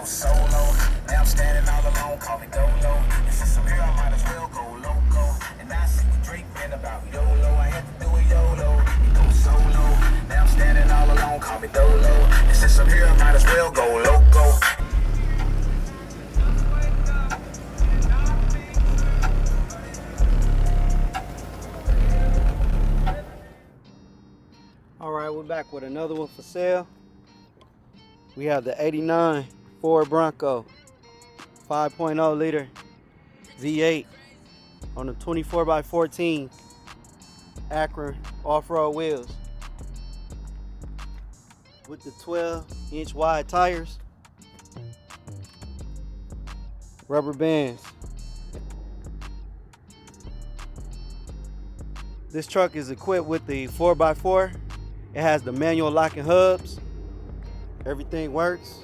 solo. Now I'm standing all alone, call me Dolo. And since I'm here, I might as well go loco. And I see what Drake been about YOLO. I had to do it YOLO. It go solo. Now I'm standing all alone, call me Dolo. And since I'm here, I might as well go loco. All right, we're back with another one for sale. We have the 89 Ford Bronco 5.0 liter V8 on the 24x14 Akron off-road wheels with the 12-inch wide tires, rubber bands. This truck is equipped with the 4x4. It has the manual locking hubs. Everything works.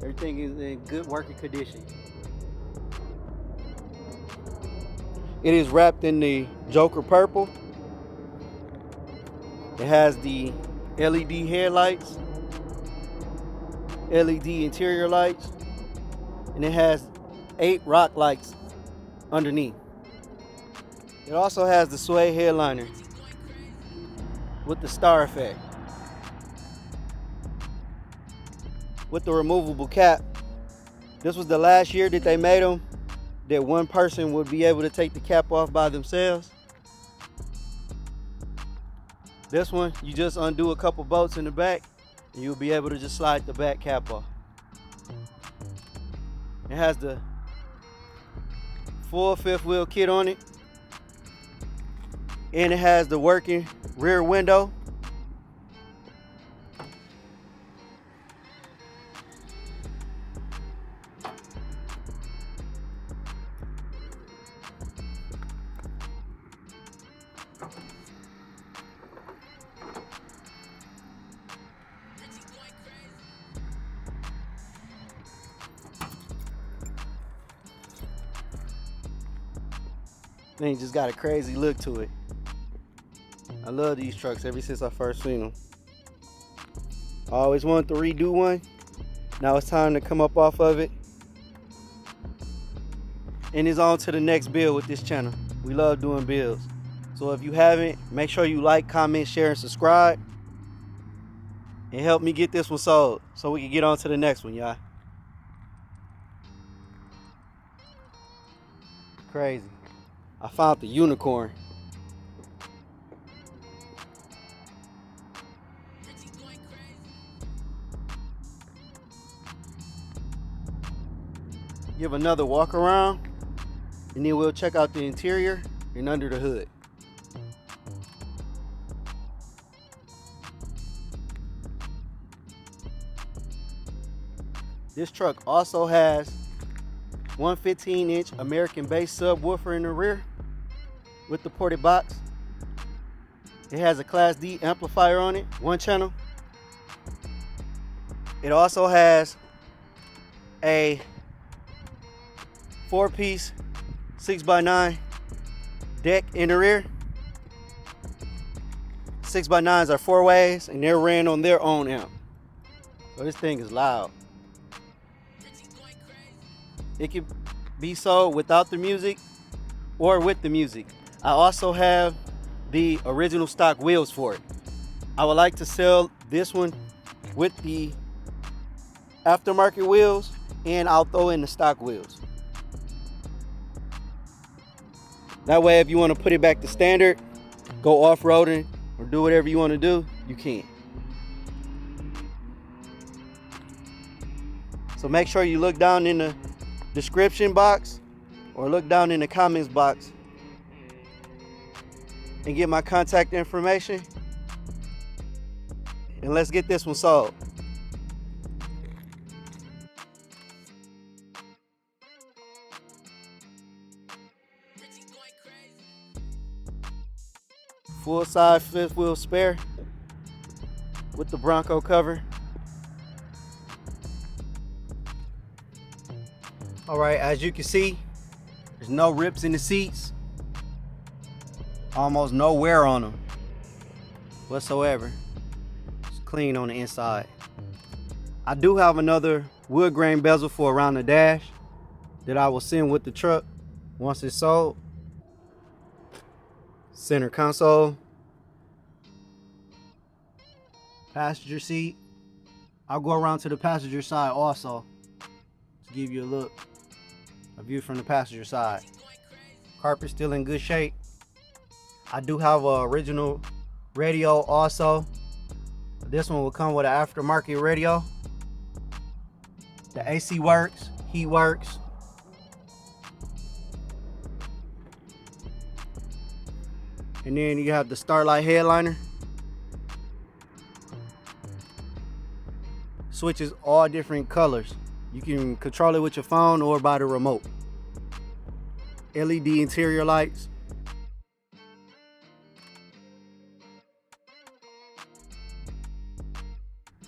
Everything is in good working condition. It is wrapped in the Joker purple. It has the LED headlights, LED interior lights, and it has 8 rock lights underneath. It also has the suede headliner with the star effect. With the removable cap. This was the last year that they made them, that one person would be able to take the cap off by themselves. This one, you just undo a couple bolts in the back and you'll be able to just slide the back cap off. It has the full fifth wheel kit on it, and it has the working rear window. Thing just got a crazy look to it. I love these trucks ever since I first seen them. I always wanted to redo one. Now it's time to come up off of it. And it's on to the next build with this channel. We love doing builds. So if you haven't, make sure you like, comment, share, and subscribe. And help me get this one sold so we can get on to the next one, y'all. Crazy. I found the unicorn. Give another walk around, and then we'll check out the interior and under the hood. This truck also has one 15-inch American bass subwoofer in the rear with the ported box. It has a Class D amplifier on it, 1 channel. It also has a 4-piece 6x9 deck in the rear. 6x9s are 4 ways and they're ran on their own amp. So this thing is loud. It can be sold without the music or with the music. I also have the original stock wheels for it. I would like to sell this one with the aftermarket wheels, and I'll throw in the stock wheels. That way, if you want to put it back to standard, go off-roading, or do whatever you want to do, you can. So make sure you look down in the description box or look down in the comments box and get my contact information, and let's get this one sold. Full size 5th wheel spare with the Bronco cover. All right, as you can see, there's no rips in the seats. Almost no wear on them whatsoever. It's clean on the inside. I do have another wood grain bezel for around the dash that I will send with the truck once it's sold. Center console, passenger seat. I'll go around to the passenger side also to give you a view from the passenger side. Carpet still in good shape. I do have an original radio also. This one will come with an aftermarket radio. The AC works, heat works. And then you have the Starlight headliner. Switches all different colors. You can control it with your phone or by the remote. LED interior lights.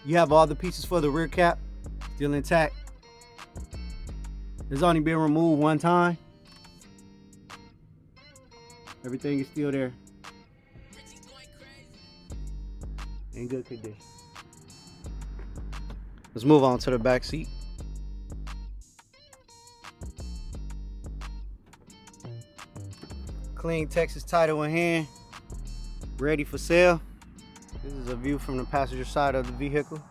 You have all the pieces for the rear cap still intact. It's only been removed one time. Everything is still there. In good condition. Let's move on to the back seat. Clean Texas title in hand, ready for sale. This is a view from the passenger side of the vehicle.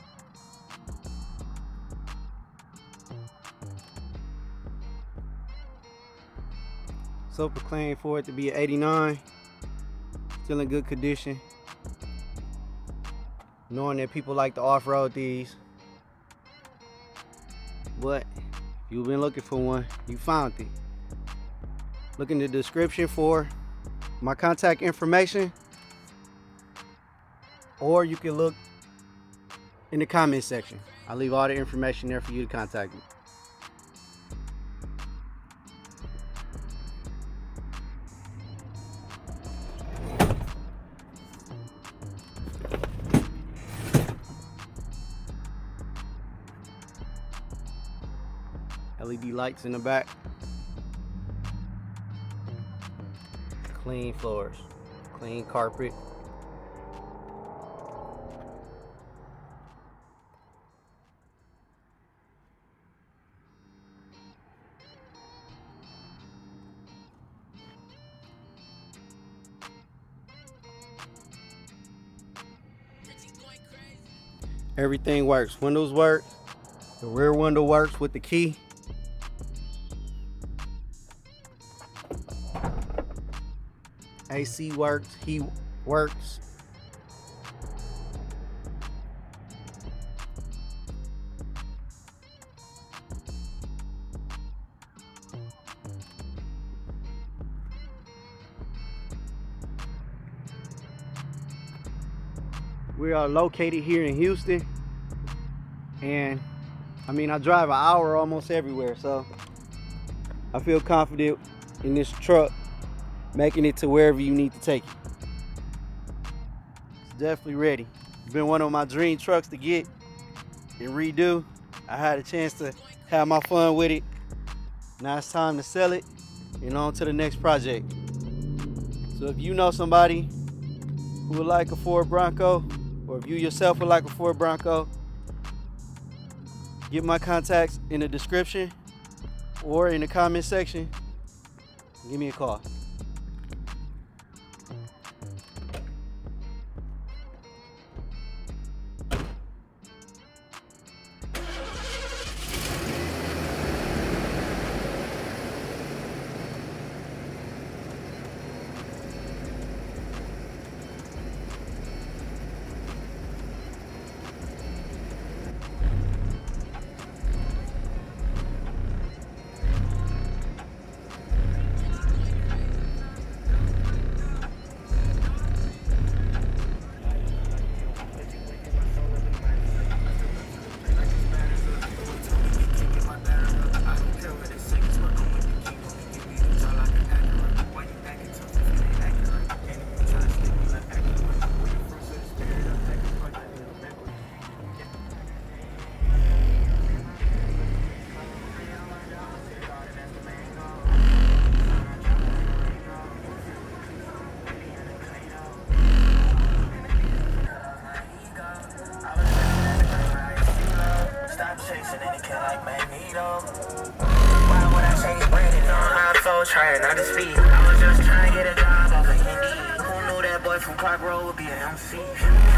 Super clean for it to be an 89. Still in good condition. Knowing that people like to off-road these. But if you've been looking for one, you found it. Look in the description for my contact information, or you can look in the comment section. I'll leave all the information there for you to contact me. LED lights in the back. Clean floors, clean carpet. Everything works. Windows work. The rear window works with the key. AC works, heat works. We are located here in Houston, and I drive an hour almost everywhere, so I feel confident in this truck making it to wherever you need to take it. It's definitely ready. It's been one of my dream trucks to get and redo. I had a chance to have my fun with it. Now it's time to sell it and on to the next project. So if you know somebody who would like a Ford Bronco, or if you yourself would like a Ford Bronco, get my contacts in the description or in the comment section. Give me a call. was trying not to speak. I was just trying to get a job off of Indeed. Who knew that boy from Park Road would be an MC?